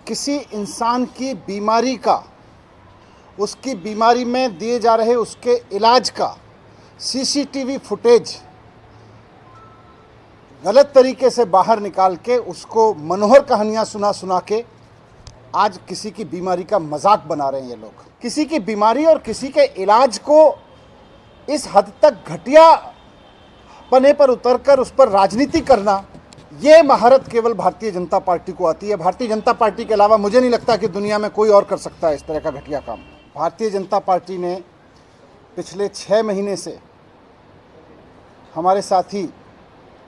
किसी इंसान की बीमारी का, उसकी बीमारी में दिए जा रहे उसके इलाज का सीसीटीवी फुटेज गलत तरीके से बाहर निकाल के उसको मनोहर कहानियां सुना के आज किसी की बीमारी का मजाक बना रहे हैं ये लोग। किसी की बीमारी और किसी के इलाज को इस हद तक घटिया पने पर उतरकर उस पर राजनीति करना, ये महारत केवल भारतीय जनता पार्टी को आती है। भारतीय जनता पार्टी के अलावा मुझे नहीं लगता कि दुनिया में कोई और कर सकता है इस तरह का घटिया काम। भारतीय जनता पार्टी ने पिछले 6 महीने से हमारे साथी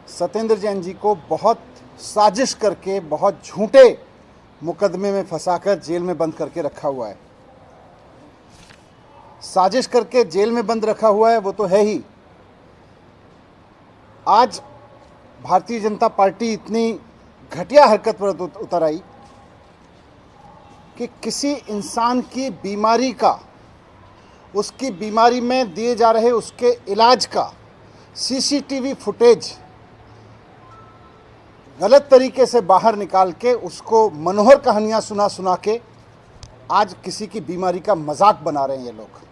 सत्येंद्र जैन जी को बहुत साजिश करके, बहुत झूठे मुकदमे में फंसाकर जेल में बंद करके रखा हुआ है। साजिश करके जेल में बंद रखा हुआ है वो तो है ही। आज भारतीय जनता पार्टी इतनी घटिया हरकत पर उतर आई कि किसी इंसान की बीमारी का, उसकी बीमारी में दिए जा रहे उसके इलाज का सीसीटीवी फुटेज गलत तरीके से बाहर निकाल के उसको मनोहर कहानियां सुना के आज किसी की बीमारी का मजाक बना रहे हैं ये लोग।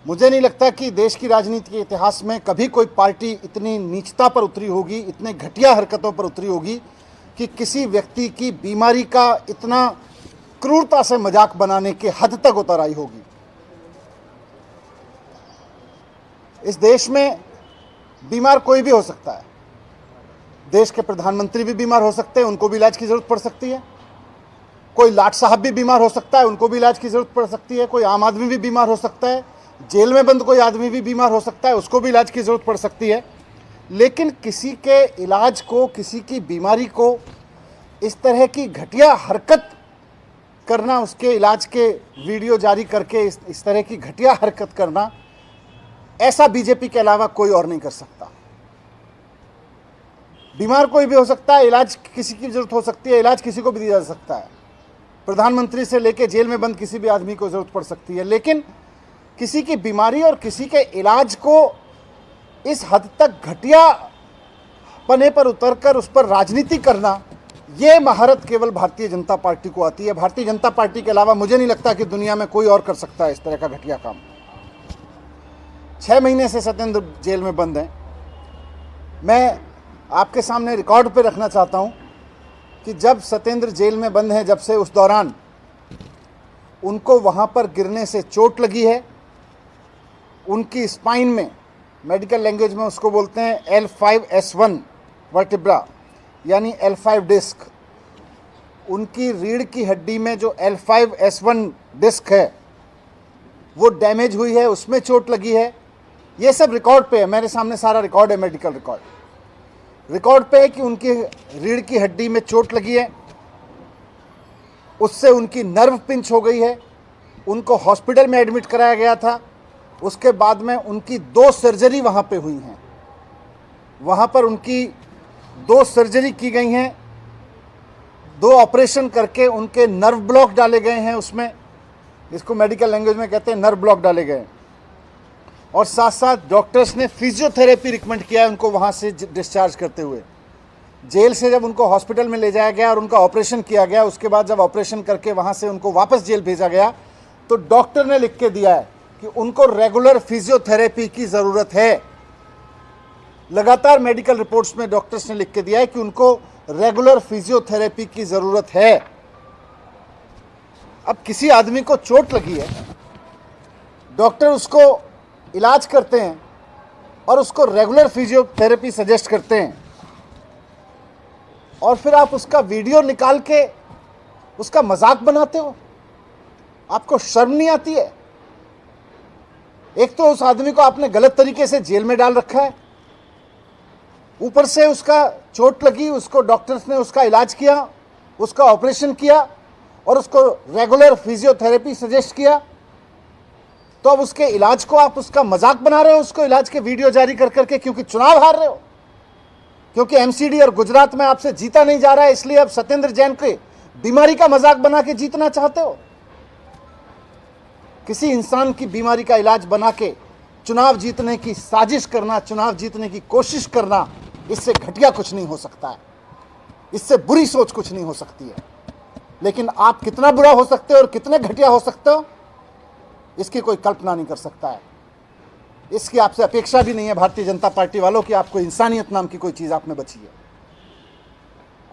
मुझे नहीं लगता कि देश की राजनीति के इतिहास में कभी कोई पार्टी इतनी नीचता पर उतरी होगी, इतने घटिया हरकतों पर उतरी होगी कि किसी व्यक्ति की बीमारी का इतना क्रूरता से मजाक बनाने के हद तक उतर आई होगी। इस देश में बीमार कोई भी हो सकता है। देश के प्रधानमंत्री भी बीमार हो सकते हैं, उनको भी इलाज की जरूरत पड़ सकती है। कोई लाट साहब भी बीमार हो सकता है, उनको भी इलाज की जरूरत पड़ सकती है। कोई आम आदमी भी बीमार हो सकता है, जेल में बंद कोई आदमी भी बीमार हो सकता है, उसको भी इलाज की जरूरत पड़ सकती है। लेकिन किसी के इलाज को, किसी की बीमारी को इस तरह की घटिया हरकत करना, उसके इलाज के वीडियो जारी करके इस तरह की घटिया हरकत करना, ऐसा बीजेपी के अलावा कोई और नहीं कर सकता। बीमार कोई भी हो सकता है, इलाज किसी की जरूरत हो सकती है, इलाज किसी को भी दिया जा सकता है। प्रधानमंत्री से लेकर जेल में बंद किसी भी आदमी को जरूरत पड़ सकती है। लेकिन किसी की बीमारी और किसी के इलाज को इस हद तक घटिया पने पर उतरकर उस पर राजनीति करना, ये महारत केवल भारतीय जनता पार्टी को आती है। भारतीय जनता पार्टी के अलावा मुझे नहीं लगता कि दुनिया में कोई और कर सकता है इस तरह का घटिया काम। 6 महीने से सत्येंद्र जेल में बंद हैं। मैं आपके सामने रिकॉर्ड पे रखना चाहता हूं कि जब सत्येंद्र जेल में बंद हैं, जब से उस दौरान उनको वहां पर गिरने से चोट लगी है। उनकी स्पाइन में, मेडिकल लैंग्वेज में उसको बोलते हैं L5S1 वर्टिब्रा, यानी L5 डिस्क। उनकी रीढ़ की हड्डी में जो L5S1 डिस्क है वो डैमेज हुई है, उसमें चोट लगी है। ये सब रिकॉर्ड पे है, मेरे सामने सारा रिकॉर्ड है, मेडिकल रिकॉर्ड पे है कि उनकी रीढ़ की हड्डी में चोट लगी है, उससे उनकी नर्व पिंच हो गई है। उनको हॉस्पिटल में एडमिट कराया गया था। उसके बाद में उनकी 2 सर्जरी वहाँ पे हुई हैं। वहाँ पर उनकी 2 सर्जरी की गई हैं, 2 ऑपरेशन करके उनके नर्व ब्लॉक डाले गए हैं। उसमें, इसको मेडिकल लैंग्वेज में कहते हैं नर्व ब्लॉक डाले गए। और साथ साथ डॉक्टर्स ने फिजियोथेरेपी रिकमेंड किया है उनको वहाँ से डिस्चार्ज करते हुए। जेल से जब उनको हॉस्पिटल में ले जाया गया और उनका ऑपरेशन किया गया, उसके बाद जब ऑपरेशन करके वहाँ से उनको वापस जेल भेजा गया तो डॉक्टर ने लिख के दिया है कि उनको रेगुलर फिजियोथेरेपी की ज़रूरत है। लगातार मेडिकल रिपोर्ट्स में डॉक्टर्स ने लिख के दिया है कि उनको रेगुलर फिजियोथेरेपी की ज़रूरत है। अब किसी आदमी को चोट लगी है, डॉक्टर उसको इलाज करते हैं और उसको रेगुलर फिजियोथेरेपी सजेस्ट करते हैं, और फिर आप उसका वीडियो निकाल के उसका मजाक बनाते हो। आपको शर्म नहीं आती है? एक तो उस आदमी को आपने गलत तरीके से जेल में डाल रखा है, ऊपर से उसका चोट लगी, उसको डॉक्टर्स ने उसका इलाज किया, उसका ऑपरेशन किया और उसको रेगुलर फिजियोथेरेपी सजेस्ट किया। तो अब उसके इलाज को आप उसका मजाक बना रहे हो, उसको इलाज के वीडियो जारी कर करके, क्योंकि चुनाव हार रहे हो, क्योंकि एमसीडी और गुजरात में आपसे जीता नहीं जा रहा है, इसलिए अब सत्येंद्र जैन के बीमारी का मजाक बना के जीतना चाहते हो। किसी इंसान की बीमारी का इलाज बना के चुनाव जीतने की साजिश करना, चुनाव जीतने की कोशिश करना, इससे घटिया कुछ नहीं हो सकता है, इससे बुरी सोच कुछ नहीं हो सकती है। लेकिन आप कितना बुरा हो सकते हो और कितने घटिया हो सकते हो, इसकी कोई कल्पना नहीं कर सकता है। इसकी आपसे अपेक्षा भी नहीं है भारतीय जनता पार्टी वालों की। आपको इंसानियत नाम की कोई चीज़ आप में बची है।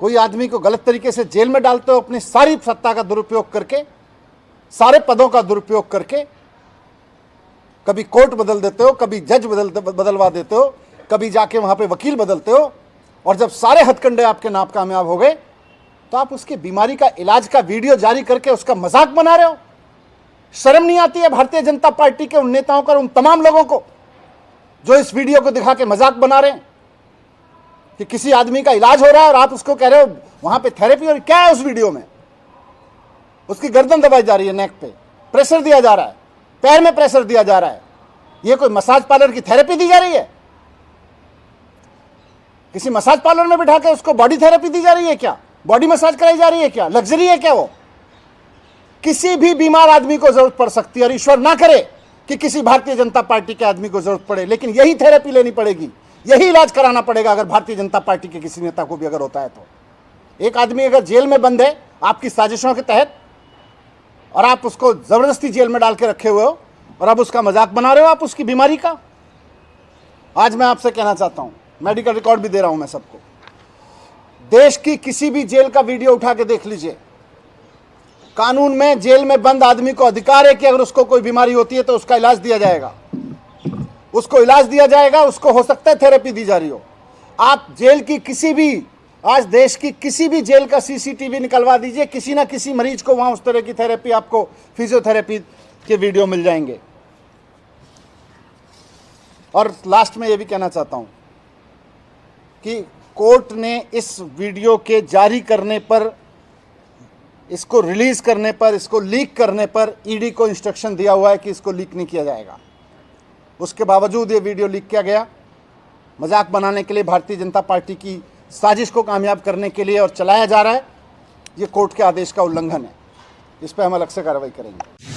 कोई आदमी को गलत तरीके से जेल में डालते हो, अपनी सारी सत्ता का दुरुपयोग करके, सारे पदों का दुरुपयोग करके। कभी कोर्ट बदल देते हो, कभी जज बदलवा देते हो, कभी जाके वहाँ पे वकील बदलते हो, और जब सारे हथकंडे आपके नाकामयाब हो गए तो आप उसकी बीमारी का इलाज का वीडियो जारी करके उसका मजाक बना रहे हो। शर्म नहीं आती है भारतीय जनता पार्टी के उन नेताओं को, उन तमाम लोगों को जो इस वीडियो को दिखा के मजाक बना रहे हैं कि किसी आदमी का इलाज हो रहा है और आप उसको कह रहे हो वहां पे थेरेपी। और क्या है उस वीडियो में? उसकी गर्दन दबाई जा रही है, नेक पे प्रेशर दिया जा रहा है, पैर में प्रेशर दिया जा रहा है। ये कोई मसाज पार्लर की थेरेपी दी जा रही है? किसी मसाज पार्लर में बिठा के उसको बॉडी थेरेपी दी जा रही है क्या? बॉडी मसाज कराई जा रही है क्या? लग्जरी है क्या वो? किसी भी बीमार आदमी को जरूरत पड़ सकती है, और ईश्वर ना करे कि किसी भारतीय जनता पार्टी के आदमी को जरूरत पड़े, लेकिन यही थेरेपी लेनी पड़ेगी, यही इलाज कराना पड़ेगा अगर भारतीय जनता पार्टी के किसी नेता को भी अगर होता है तो। एक आदमी अगर जेल में बंद है आपकी साजिशों के तहत, और आप उसको जबरदस्ती जेल में डाल के रखे हुए हो, और अब उसका मजाक बना रहे हो आप उसकी बीमारी का। आज मैं आपसे कहना चाहता हूं, मेडिकल रिकॉर्ड भी दे रहा हूं मैं सबको, देश की किसी भी जेल का वीडियो उठा के देख लीजिए। कानून में जेल में बंद आदमी को अधिकार है कि अगर उसको कोई बीमारी होती है तो उसका इलाज दिया जाएगा, उसको इलाज दिया जाएगा। उसको हो सकता है थेरेपी दी जा रही हो। आप जेल की किसी भी, आज देश की किसी भी जेल का सीसीटीवी निकलवा दीजिए, किसी ना किसी मरीज को वहां उस तरह की थेरेपी, आपको फिजियोथेरेपी के वीडियो मिल जाएंगे। और लास्ट में ये भी कहना चाहता हूं कि कोर्ट ने इस वीडियो के जारी करने पर, इसको रिलीज करने पर, इसको लीक करने पर ईडी को इंस्ट्रक्शन दिया हुआ है कि इसको लीक नहीं किया जाएगा। उसके बावजूद ये वीडियो लीक किया गया, मजाक बनाने के लिए, भारतीय जनता पार्टी की साजिश को कामयाब करने के लिए, और चलाया जा रहा है। ये कोर्ट के आदेश का उल्लंघन है। इस पर हम अलग से कार्रवाई करेंगे।